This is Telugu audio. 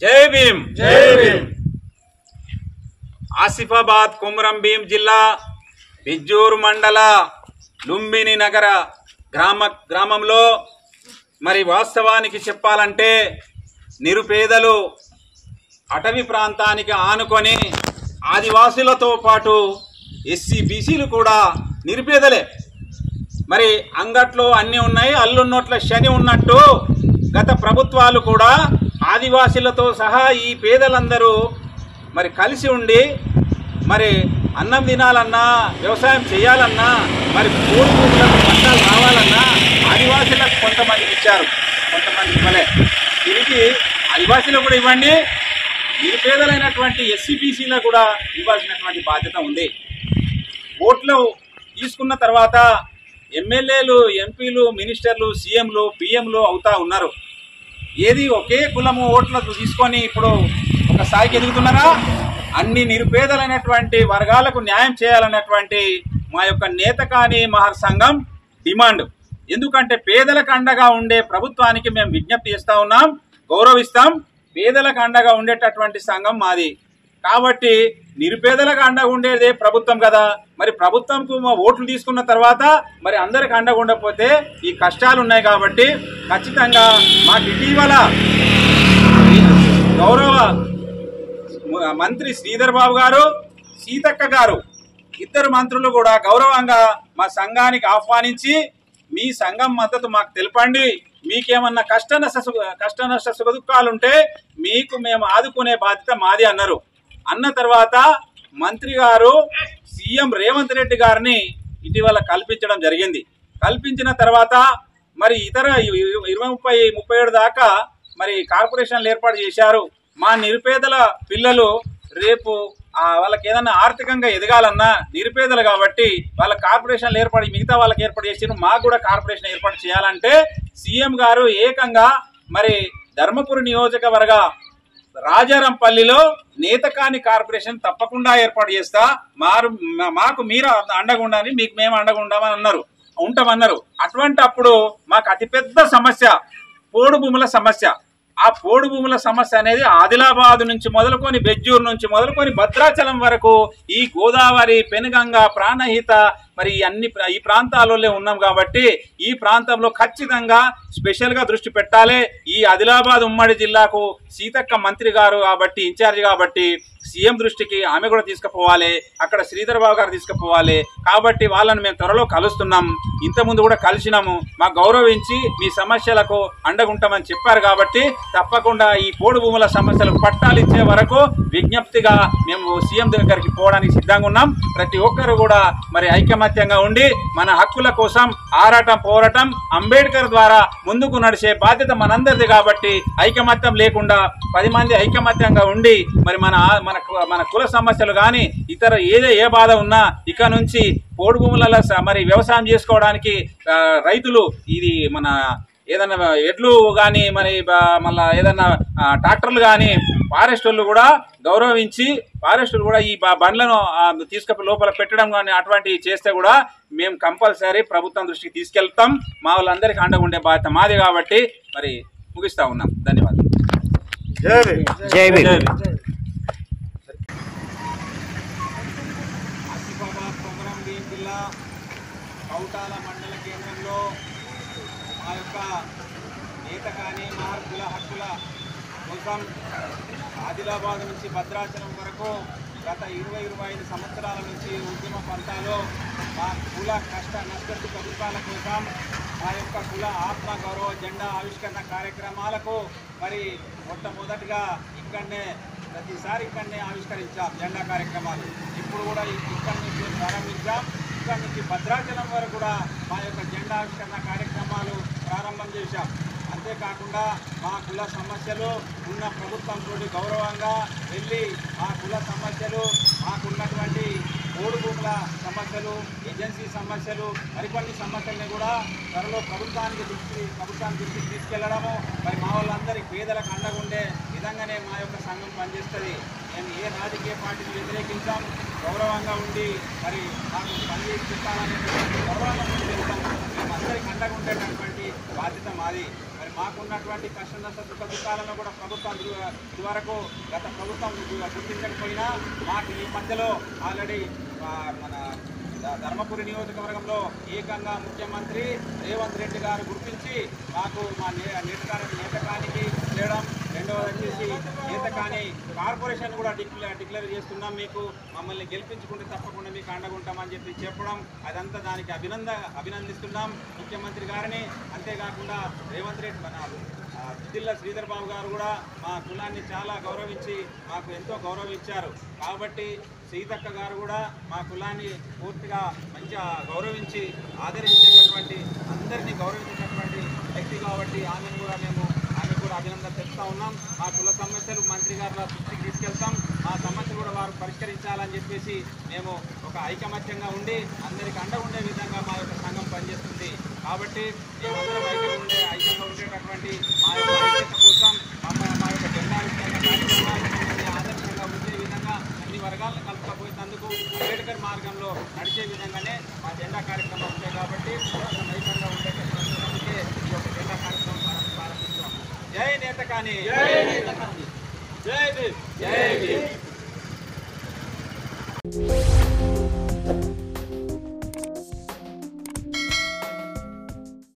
జై భీమ్ జై భీమ్. ఆసిఫాబాద్ కుమ్రం భీం జిల్లా బిజ్జూరు మండల లుంబిని నగర గ్రామంలో మరి వాస్తవానికి చెప్పాలంటే నిరుపేదలు అటవీ ప్రాంతానికి ఆనుకొని ఆదివాసులతో పాటు ఎస్సీ బీసీలు కూడా నిరుపేదలే. మరి అంగట్లో అన్నీ ఉన్నాయి, అల్లున్నోట్ల శని ఉన్నట్టు గత ప్రభుత్వాలు కూడా ఆదివాసీలతో సహా ఈ పేదలందరూ మరి కలిసి ఉండి మరి అన్నం తినాలన్నా, వ్యవసాయం చేయాలన్నా, మరి పూర్వీకులకు పంటలు రావాలన్నా ఆదివాసీలకు కొంతమందికి ఇచ్చారు, కొంతమంది ఇవ్వలే. తిరిగి ఆదివాసీలకు కూడా ఇవ్వండి, నిరుపేదలైనటువంటి ఎస్సీబీసీలకు కూడా ఇవ్వాల్సినటువంటి బాధ్యత ఉంది. ఓట్లు తీసుకున్న తర్వాత ఎమ్మెల్యేలు, ఎంపీలు, మినిస్టర్లు, సీఎంలు, పిఎంలు అవుతా ఉన్నారు. ఏది ఒకే కులము ఓట్లు తీసుకొని ఇప్పుడు ఒక స్థాయికి ఎదుగుతున్నారా? అన్ని నిరుపేదలైనటువంటి వర్గాలకు న్యాయం చేయాలన్నటువంటి మా యొక్క నేతకాని మహర్ సంఘం డిమాండ్. ఎందుకంటే పేదలకు అండగా ఉండే ప్రభుత్వానికి మేము విజ్ఞప్తి చేస్తూ ఉన్నాం, గౌరవిస్తాం. పేదలకు అండగా ఉండేటటువంటి సంఘం మాది. కాబట్టి నిరుపేదలకు అండగా ఉండేదే ప్రభుత్వం కదా. మరి ప్రభుత్వంకు ఓట్లు తీసుకున్న తర్వాత మరి అందరికి అండగా ఉండకపోతే ఈ కష్టాలు ఉన్నాయి. కాబట్టి ఖచ్చితంగా మాకు ఇటీవల గౌరవ మంత్రి శ్రీధర్ బాబు గారు, సీతక్క గారు, ఇద్దరు మంత్రులు కూడా గౌరవంగా మా సంఘానికి ఆహ్వానించి మీ సంఘం మద్దతు మాకు తెలపండి, మీకేమన్నా కష్ట నష్ట సుఖదుఖాలుంటే మీకు మేము ఆదుకునే బాధ్యత మాది అన్నారు. అన్న తర్వాత మంత్రి గారు సీఎం రేవంత్ రెడ్డి గారిని ఇటీవల కల్పించడం జరిగింది. కల్పించిన తర్వాత మరి ఇతర 20-37 దాకా మరి కార్పొరేషన్లు ఏర్పాటు చేశారు. మా నిరుపేదల పిల్లలు రేపు వాళ్ళకి ఏదన్నా ఆర్థికంగా ఎదగాలన్నా నిరుపేదలు కాబట్టి వాళ్ళ కార్పొరేషన్లు ఏర్పాటు, మిగతా వాళ్ళకి ఏర్పాటు చేసారు, మాకు కూడా కార్పొరేషన్ ఏర్పాటు చేయాలంటే సీఎం గారు ఏకంగా మరి ధర్మపురి నియోజకవర్గ రాజారంపల్లిలో నేతకాని కార్పొరేషన్ తప్పకుండా ఏర్పాటు చేస్తా, మాకు మీరు అండగుండాలని, మీకు మేము అండగుండామని ఉంటామన్నారు. అటువంటి అప్పుడు మాకు అతిపెద్ద సమస్య పోడు భూముల సమస్య. ఆ పోడు భూముల సమస్య అనేది ఆదిలాబాద్ నుంచి మొదలుకొని, బెజ్జూరు నుంచి మొదలుకొని భద్రాచలం వరకు ఈ గోదావరి, పెనుగంగ, ప్రాణహిత మరి ఈ ప్రాంతాలలో ఉన్నాం. కాబట్టి ఈ ప్రాంతంలో ఖచ్చితంగా స్పెషల్గా దృష్టి పెట్టాలి. ఈ ఆదిలాబాద్ ఉమ్మడి జిల్లాకు సీతక్క మంత్రి గారు కాబట్టి, ఇన్ఛార్జ్ కాబట్టి సీఎం దృష్టికి ఆమె కూడా తీసుకుపోవాలి, అక్కడ శ్రీధర్ బాబు గారు తీసుకుపోవాలి. కాబట్టి వాళ్ళని మేము త్వరలో కలుస్తున్నాం, ఇంతకుముందు కూడా కలిసినాము. మాకు గౌరవించి మీ సమస్యలకు అండగుంటామని చెప్పారు. కాబట్టి తప్పకుండా ఈ పోడు భూముల సమస్యలకు పట్టాలు ఇచ్చే వరకు విజ్ఞప్తిగా మేము సీఎం దగ్గరికి పోవడానికి సిద్ధంగా ఉన్నాం. ప్రతి ఒక్కరు కూడా మరి ఐకమత్యంగా ఉండి మన హక్కుల కోసం పోరాటం అంబేద్కర్ ద్వారా ముందుకు నడిచే బాధ్యత మనందరిది. కాబట్టి ఐకమత్యం లేకుండా 10 మంది ఐకమత్యంగా ఉండి మరి మన కుల సమస్యలు కానీ ఇతర ఏ బాధ ఉన్నా ఇక నుంచి పోడు భూములలో మరి వ్యవసాయం చేసుకోవడానికి రైతులు ఇది మన ఏదన్నా ఎడ్లు కానీ మరి మళ్ళా ఏదన్నా ట్రాక్టర్లు కానీ ఫారెస్ట్ వాళ్ళు కూడా గౌరవించి ఫారెస్ట్ కూడా ఈ బండ్లను తీసుకపోయి లోపల పెట్టడం కానీ అటువంటివి చేస్తే కూడా మేము కంపల్సరీ ప్రభుత్వం దృష్టికి తీసుకెళ్తాం. మా వాళ్ళందరికీ అండగా ఉండే బాధ్యత మాది. కాబట్టి మరి ముగిస్తా ఉన్నాం. ధన్యవాదాలు. ఆసిఫాబాద్ కుమ్రం భీం జిల్లా కౌటాల మండల కేంద్రంలో మా యొక్క నేతకాని కుల హక్కుల కోసం ఆదిలాబాద్ నుంచి భద్రాచలం వరకు గత 20-25 సంవత్సరాల నుంచి ఉద్యమ పంతాలో మా కుల కష్ట నష్ట సుఖాల కోసం మా యొక్క కుల ఆత్మ గౌరవ జెండా ఆవిష్కరణ కార్యక్రమాలకు మరి మొట్టమొదటిగా ప్రతిసారి ఇక్కడనే ఆవిష్కరించాం జెండా కార్యక్రమాలు. ఇప్పుడు కూడా ఇక్కడి నుంచి ప్రారంభించాం. ఇక్కడి నుంచి భద్రాచలం వరకు కూడా మా యొక్క జెండా ఆవిష్కరణ కార్యక్రమాలు ప్రారంభం చేశాం. అంతేకాకుండా మా కుల సమస్యలు ఉన్న ప్రభుత్వంతో గౌరవంగా వెళ్ళి మా కుల సమస్యలు, మాకున్నటువంటి పోడు భూముల సమస్యలు, ఏజెన్సీ సమస్యలు, మరికొన్ని సమస్యల్ని కూడా త్వరలో ప్రభుత్వానికి దృష్టికి తీసుకెళ్లడము, మరి మా వాళ్ళందరికీ పేదలకు అండగా ఉండే విధంగానే మా యొక్క సంఘం పనిచేస్తుంది. మేము ఏ రాజకీయ పార్టీని వ్యతిరేకించాం, గౌరవంగా ఉండి మరి మాకు పనిచేసి పెట్టాలనేటువంటి గౌరవంగా ముందుకు వెళ్తాం. మేము అందరికీ అండగా ఉండేటటువంటి బాధ్యత మాది. మరి మాకున్నటువంటి కష్ట నష్ట దుఃఖాలను కూడా ప్రభుత్వం ఇదివరకు గత ప్రభుత్వం గుర్తించకపోయినా మాకు ఈ మధ్యలో ఆల్రెడీ మన ధర్మపురి నియోజకవర్గంలో ఏకంగా ముఖ్యమంత్రి రేవంత్ రెడ్డి గారు గుర్తించి మాకు మా నేతకానికి చేయడం, రెండవది వచ్చేసి నేతకాని కార్పొరేషన్ కూడా డిక్లేర్ చేస్తున్నాం. మీకు మమ్మల్ని గెలిపించుకుంటే తప్పకుండా మీకు అండగుంటామని చెప్పడం, అదంతా దానికి అభినందిస్తున్నాం ముఖ్యమంత్రి గారిని. అంతేకాకుండా రేవంత్ రెడ్డి మన జిల్లా శ్రీధర్ బాబు గారు కూడా మా కులాన్ని చాలా గౌరవించి మాకు ఎంతో గౌరవించారు. కాబట్టి సీతక్క గారు కూడా మా కులాన్ని పూర్తిగా మంచిగా గౌరవించి ఆదరించేటటువంటి అందరినీ గౌరవించేటటువంటి వ్యక్తి కాబట్టి ఆమెకు కూడా అభినందన తెలుపుతా ఉన్నాం. మా కుల సమస్యలు మంత్రి గారి దృష్టికి తీసుకెళ్తాం. మా సమస్యలు కూడా వారు పరిష్కరించాలని చెప్పేసి మేము ఒక ఐకమత్యంగా ఉండి అందరికీ అండగా ఉండే విధంగా మా యొక్క సంఘం పనిచేస్తుంది. కాబట్టి మేమందరం ఐక్యంగా ఉండేటటువంటి మా యొక్క ఐక్యత కోసం మా యొక్క జెండా కార్యక్రమాలు ఆదర్శంగా ఉండే విధంగా అన్ని వర్గాలను కలుపుకపోయేందుకు అంబేద్కర్ మార్గంలో నడిచే విధంగానే మా జెండా కార్యక్రమం ఉంటాయి. కాబట్టి ఐక్యంగా ఉండేటటువంటి ఈ యొక్క జెండా కార్యక్రమం ప్రారంభిస్తాం. జై నేతకాని, జై భీమ్, జై భీమ్.